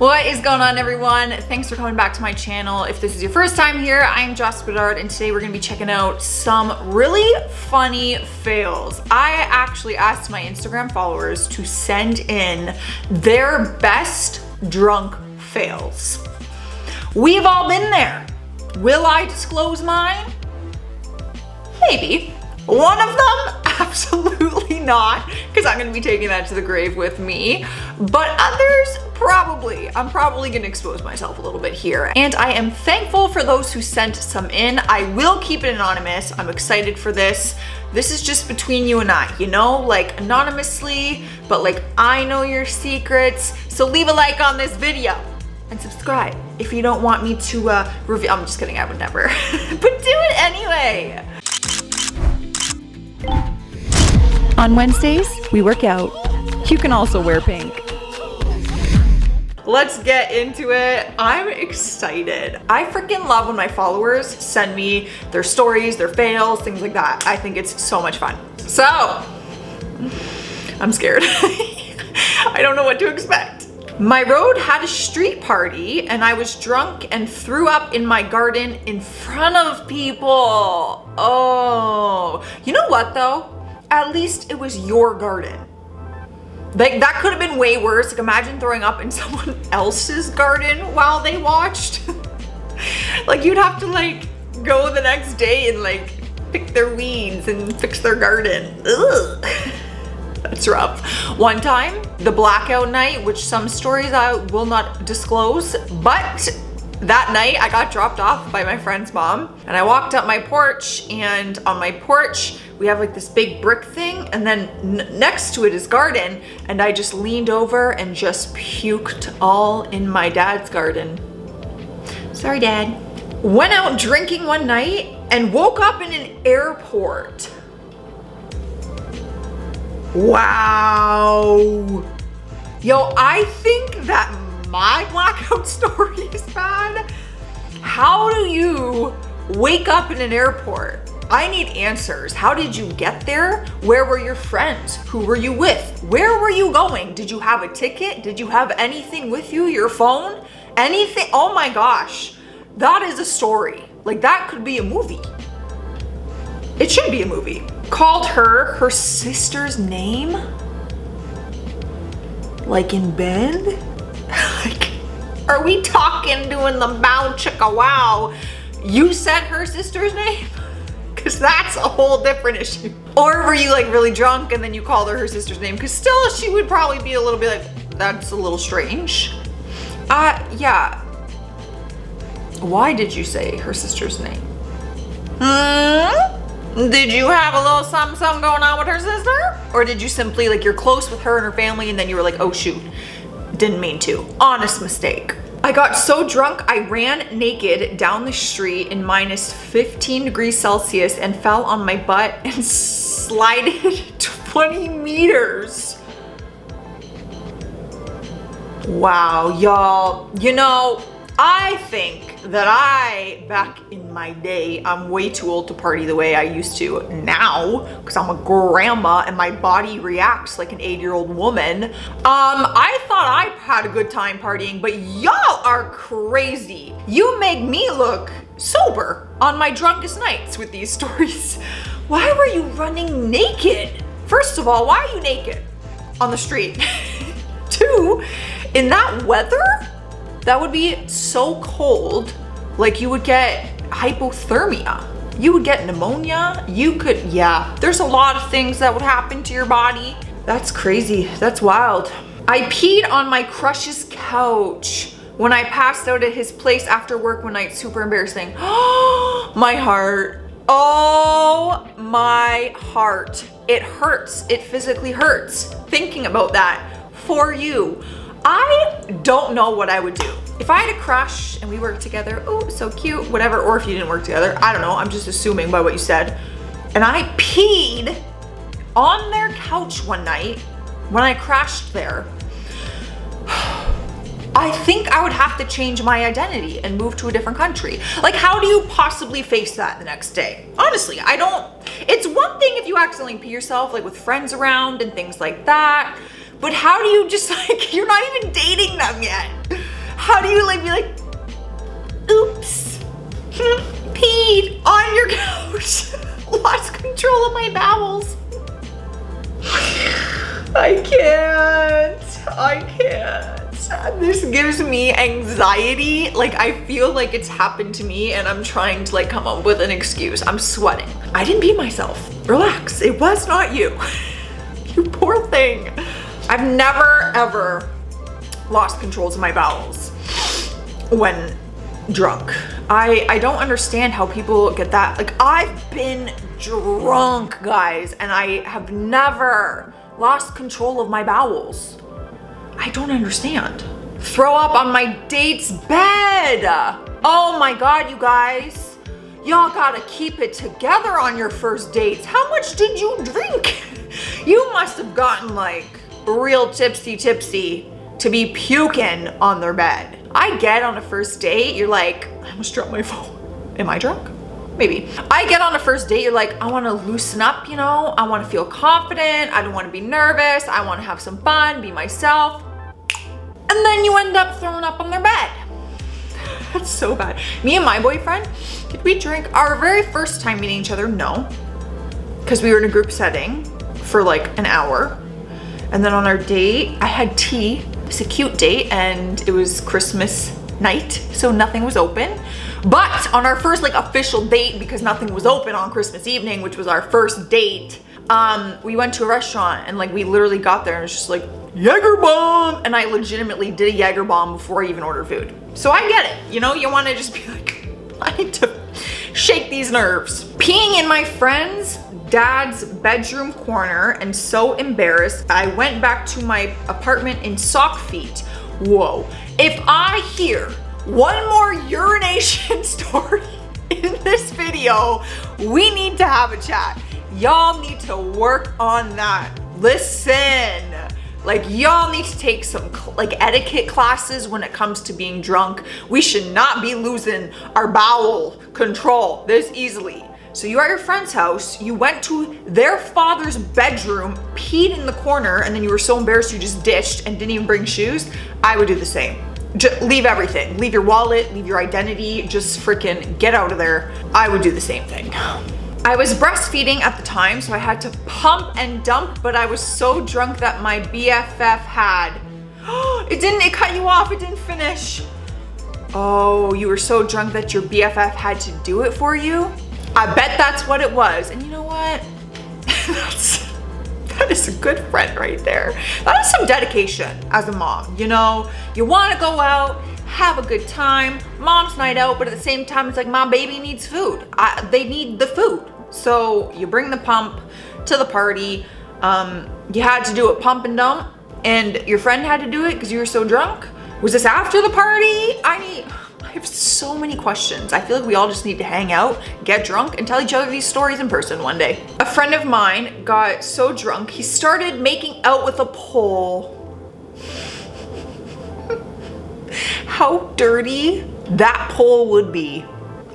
What is going on, everyone? Thanks for coming back to my channel. If this is your first time here, I'm Joce Bedard, and today we're gonna be checking out some really funny fails. I actually asked my Instagram followers to send in their best drunk fails. We've all been there. Will I disclose mine? Maybe. One of them, absolutely not, because I'm gonna be taking that to the grave with me. But others, probably. I'm probably gonna expose myself a little bit here. And I am thankful for those who sent some in. I will keep it anonymous. I'm excited for this. This is just between you and I, you know, like anonymously, but like I know your secrets. So leave a like on this video and subscribe if you don't want me to reveal. I'm just kidding, I would never, but do it anyway. On Wednesdays, we work out. You can also wear pink. Let's get into it. I'm excited. I freaking love when my followers send me their stories, their fails, things like that. I think it's so much fun. So, I'm scared. I don't know what to expect. My road had a street party and I was drunk and threw up in my garden in front of people. Oh, you know what though? At least it was your garden. Like that could have been way worse. Like imagine throwing up in someone else's garden while they watched. Like you'd have to like go the next day and like pick their weeds and fix their garden. Ugh. That's rough. One time, the blackout night, which some stories I will not disclose, but that night I got dropped off by my friend's mom and I walked up my porch, and on my porch we have like this big brick thing, and then next to it is garden, and I just leaned over and just puked all in my dad's garden. Sorry, Dad. Went out drinking one night and woke up in an airport. Wow. Yo, I think that my blackout story is bad. How do you wake up in an airport? I need answers. How did you get there? Where were your friends? Who were you with? Where were you going? Did you have a ticket? Did you have anything with you? Your phone? Anything? Oh my gosh. That is a story. Like that could be a movie. It should be a movie. Called her sister's name? Like in bed? Like, are we talking doing the bow chicka wow? You said her sister's name? Because that's a whole different issue. Or were you like really drunk and then you called her sister's name? Because still she would probably be a little bit like, that's a little strange. Yeah. Why did you say her sister's name? Did you have a little something going on with her sister? Or did you simply like, you're close with her and her family and then you were like, oh shoot, didn't mean to. Honest mistake. I got so drunk, I ran naked down the street in minus 15 degrees Celsius and fell on my butt and slided 20 meters. Wow, y'all. You know, I think that back in my day, I'm way too old to party the way I used to now because I'm a grandma and my body reacts like an 8-year-old woman. I thought I had a good time partying, but y'all are crazy. You made me look sober on my drunkest nights with these stories. Why were you running naked? First of all, why are you naked on the street? Two, in that weather? That would be so cold, like you would get hypothermia. You would get pneumonia. You could, yeah, there's a lot of things that would happen to your body. That's crazy, that's wild. I peed on my crush's couch when I passed out at his place after work one night. Super embarrassing. Oh, my heart. Oh my heart. It hurts, it physically hurts thinking about that for you. I don't know what I would do. If I had a crush and we worked together, oh, so cute, whatever, or if you didn't work together, I don't know, I'm just assuming by what you said. And I peed on their couch one night when I crashed there. I think I would have to change my identity and move to a different country. Like, how do you possibly face that the next day? Honestly, I don't. It's one thing if you accidentally pee yourself, like with friends around and things like that. But how do you just like, you're not even dating them yet. How do you like be like, oops, peed on your couch, lost control of my bowels. I can't. This gives me anxiety. Like, I feel like it's happened to me and I'm trying to like come up with an excuse. I'm sweating. I didn't pee myself. Relax. It was not you. You poor thing. I've never ever lost controls of my bowels when drunk. I don't understand how people get that. Like, I've been drunk, guys, and I have never lost control of my bowels. I don't understand. Throw up on my date's bed. Oh my God, you guys. Y'all gotta keep it together on your first dates. How much did you drink? You must have gotten like real tipsy to be puking on their bed. I get on a first date, you're like, I almost dropped my phone. Am I drunk? Maybe. I get on a first date, you're like, I wanna loosen up, you know? I wanna feel confident, I don't wanna be nervous, I wanna have some fun, be myself. And then you end up throwing up on their bed. That's so bad. Me and my boyfriend, did we drink our very first time meeting each other? No. Because we were in a group setting for like an hour. And then on our date, I had tea. It's a cute date and it was Christmas night, so nothing was open. But on our first like official date, because nothing was open on Christmas evening, which was our first date, we went to a restaurant and like we literally got there and it was just like, Jaeger bomb! And I legitimately did a Jaeger bomb before I even ordered food. So I get it, you know, you wanna just be like, I need to shake these nerves. Peeing in my friend's dad's bedroom corner and so embarrassed, I went back to my apartment in sock feet. Whoa. If I hear one more urination story in this video, we need to have a chat. Y'all need to work on that. Listen. Like, y'all need to take some like etiquette classes when it comes to being drunk. We should not be losing our bowel control this easily. So you're at your friend's house, you went to their father's bedroom, peed in the corner, and then you were so embarrassed you just ditched and didn't even bring shoes. I would do the same. Just leave everything. Leave your wallet, leave your identity, just freaking get out of there. I would do the same thing. I was breastfeeding at the time, so I had to pump and dump, but I was so drunk that my BFF had, it cut you off, it didn't finish. Oh, you were so drunk that your BFF had to do it for you? I bet that's what it was. And you know what? That is a good friend right there. That is some dedication as a mom, you know? You wanna go out, have a good time, mom's night out, but at the same time, it's like my baby needs food. They need the food. So you bring the pump to the party. You had to do a pump and dump and your friend had to do it because you were so drunk. Was this after the party? I have so many questions. I feel like we all just need to hang out, get drunk, and tell each other these stories in person one day. A friend of mine got so drunk, he started making out with a pole. How dirty that pole would be.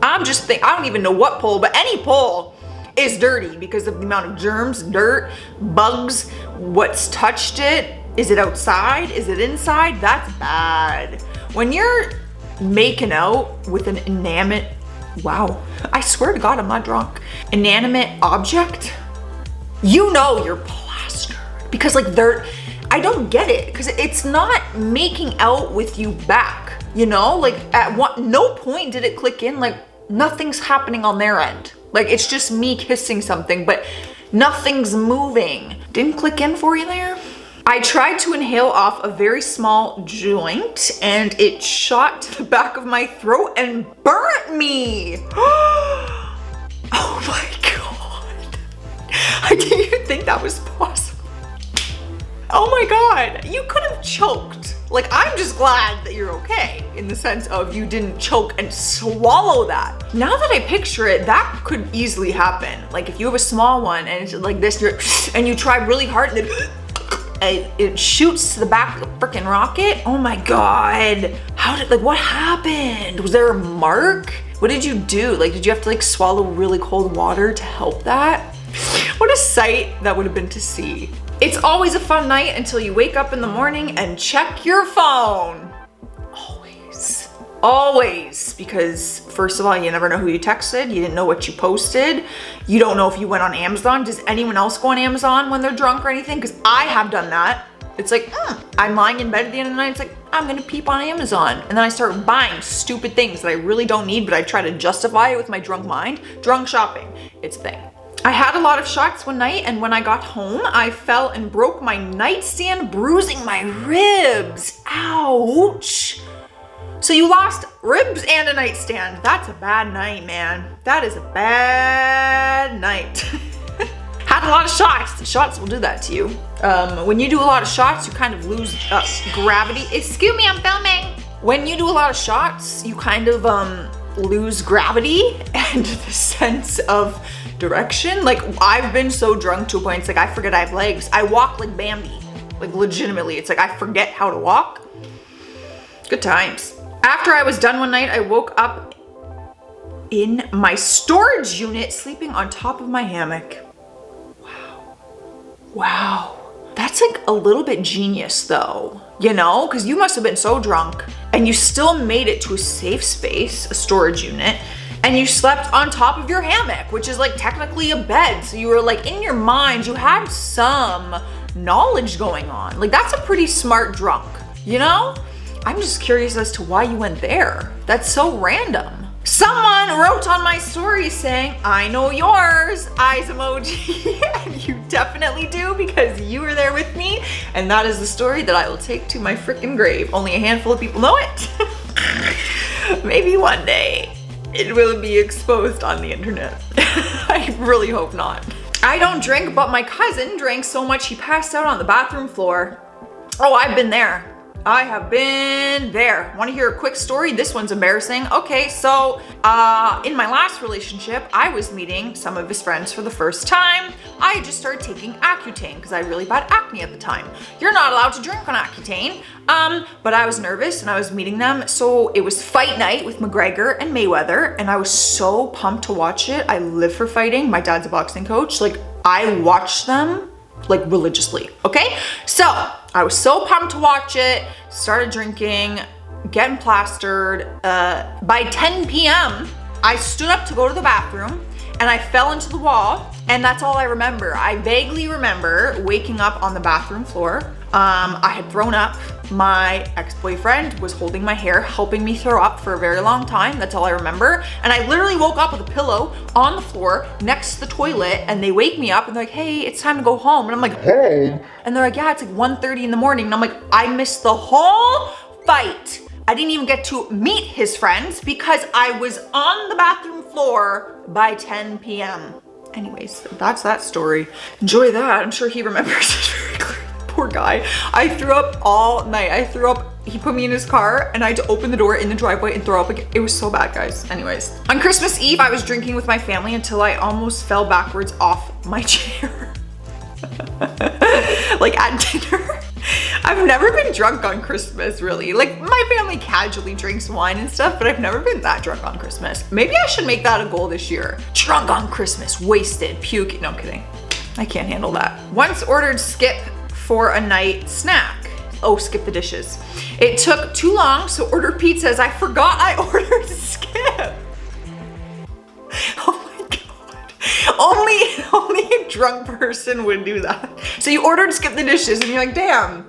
I don't even know what pole, but any pole is dirty because of the amount of germs, dirt, bugs, what's touched it. Is it outside? Is it inside? That's bad. When you're making out with an inanimate, wow, I swear to God, I'm not drunk, inanimate object, you know you're plastered. Because like I don't get it, because it's not making out with you back, you know? Like no point did it click in, like nothing's happening on their end. Like it's just me kissing something, but nothing's moving. Didn't click in for you there? I tried to inhale off a very small joint and it shot to the back of my throat and burnt me. Oh my God. I didn't even think that was possible. Oh my God, you could have choked. Like, I'm just glad that you're okay in the sense of you didn't choke and swallow that. Now that I picture it, that could easily happen. Like if you have a small one and it's like this, and you try really hard and then it shoots to the back of the freaking rocket. Oh my God. What happened? Was there a mark? What did you do? Like, did you have to like swallow really cold water to help that? What a sight that would have been to see. It's always a fun night until you wake up in the morning and check your phone. Always. Always, because first of all, you never know who you texted. You didn't know what you posted. You don't know if you went on Amazon. Does anyone else go on Amazon when they're drunk or anything? Because I have done that. It's like, I'm lying in bed at the end of the night. It's like, I'm gonna peep on Amazon. And then I start buying stupid things that I really don't need, but I try to justify it with my drunk mind. Drunk shopping, it's a thing. I had a lot of shots one night, and when I got home, I fell and broke my nightstand, bruising my ribs. Ouch. So you lost ribs and a nightstand. That's a bad night, man. That is a bad night. Had a lot of shots. The shots will do that to you. When you do a lot of shots, you kind of lose gravity. Excuse me, I'm filming. When you do a lot of shots, you kind of lose gravity and the sense of direction. Like, I've been so drunk to a point, it's like I forget I have legs. I walk like Bambi, like legitimately. It's like I forget how to walk. Good times. After I was done one night, I woke up in my storage unit, sleeping on top of my hammock. Wow. That's like a little bit genius though, you know, because you must have been so drunk and you still made it to a safe space, a storage unit, and you slept on top of your hammock, which is like technically a bed. So you were like, in your mind, you had some knowledge going on. Like, that's a pretty smart drunk, you know? I'm just curious as to why you went there. That's so random. Someone wrote on my story saying, I know yours, eyes emoji. And you definitely do, because you were there with me. And that is the story that I will take to my freaking grave. Only a handful of people know it. Maybe one day it will be exposed on the internet. I really hope not. I don't drink, but my cousin drank so much he passed out on the bathroom floor. Oh, I've been there. I have been there. Want to hear a quick story? This one's embarrassing. Okay, so in my last relationship, I was meeting some of his friends for the first time. I had just started taking Accutane because I had really bad acne at the time. You're not allowed to drink on Accutane, but I was nervous and I was meeting them. So it was fight night with McGregor and Mayweather, and I was so pumped to watch it. I live for fighting. My dad's a boxing coach. Like, I watched them like religiously, okay? So I was so pumped to watch it, started drinking, getting plastered. By 10 p.m., I stood up to go to the bathroom and I fell into the wall, and that's all I remember. I vaguely remember waking up on the bathroom floor. I had thrown up. My ex-boyfriend was holding my hair, helping me throw up for a very long time. That's all I remember. And I literally woke up with a pillow on the floor next to the toilet, and they wake me up and they're like, hey, it's time to go home. And I'm like, home? And they're like, yeah, it's like 1:30 in the morning. And I'm like, I missed the whole fight. I didn't even get to meet his friends because I was on the bathroom floor by 10 p.m. Anyways, that's that story. Enjoy that. I'm sure he remembers it very clearly. Poor guy. I threw up all night. I threw up. He put me in his car and I had to open the door in the driveway and throw up again. It was so bad, guys. Anyways, on Christmas Eve, I was drinking with my family until I almost fell backwards off my chair. Like at dinner. I've never been drunk on Christmas, really. Like, my family casually drinks wine and stuff, but I've never been that drunk on Christmas. Maybe I should make that a goal this year. Drunk on Christmas, wasted, puking. No, I'm kidding. I can't handle that. Once ordered Skip for a night snack. Oh, skip the dishes. It took too long, so ordered pizzas. I forgot I ordered Skip. Oh my God. Only a drunk person would do that. So you ordered Skip the dishes and you're like, damn,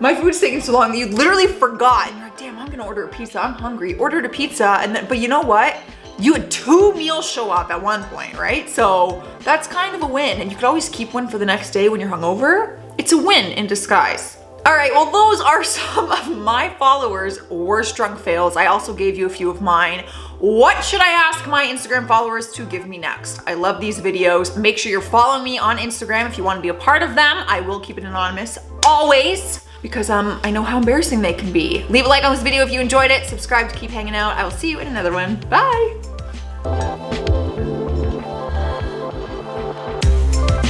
my food's taking so long that you literally forgot. And you're like, damn, I'm gonna order a pizza. I'm hungry. Ordered a pizza, and then, but you know what? You had 2 meals show up at one point, right? So that's kind of a win, and you could always keep one for the next day when you're hungover. It's a win in disguise. All right, well, those are some of my followers' worst drunk fails. I also gave you a few of mine. What should I ask my Instagram followers to give me next? I love these videos. Make sure you're following me on Instagram if you want to be a part of them. I will keep it anonymous always, because I know how embarrassing they can be. Leave a like on this video if you enjoyed it. Subscribe to keep hanging out. I will see you in another one. Bye.